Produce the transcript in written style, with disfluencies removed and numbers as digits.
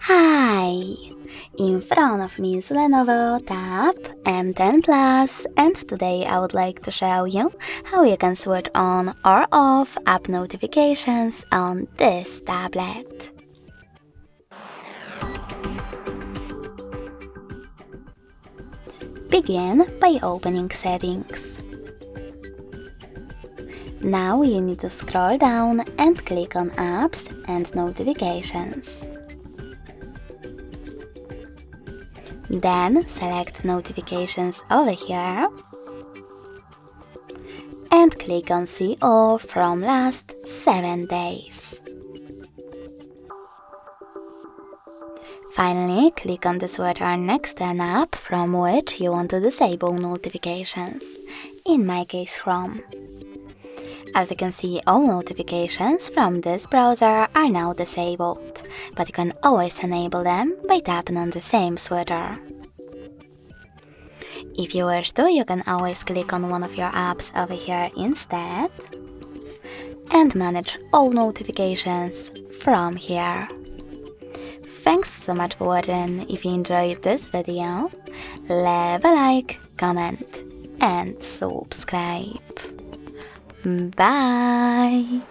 Hi! In front of me is Lenovo Tab M10 Plus, and today I would like to show you how you can switch on or off app notifications on this tablet. Begin by opening Settings. Now you need to scroll down and click on Apps and Notifications. Then select Notifications over here and click on See All from last 7 days. Finally, click on the switcher next to an app from which you want to disable notifications, in my case Chrome. As you can see, all notifications from this browser are now disabled, but you can always enable them by tapping on the same switcher. If you wish to, you can always click on one of your apps over here instead and manage all notifications from here. Thanks so much for watching. If you enjoyed this video, leave a like, comment and subscribe. Bye!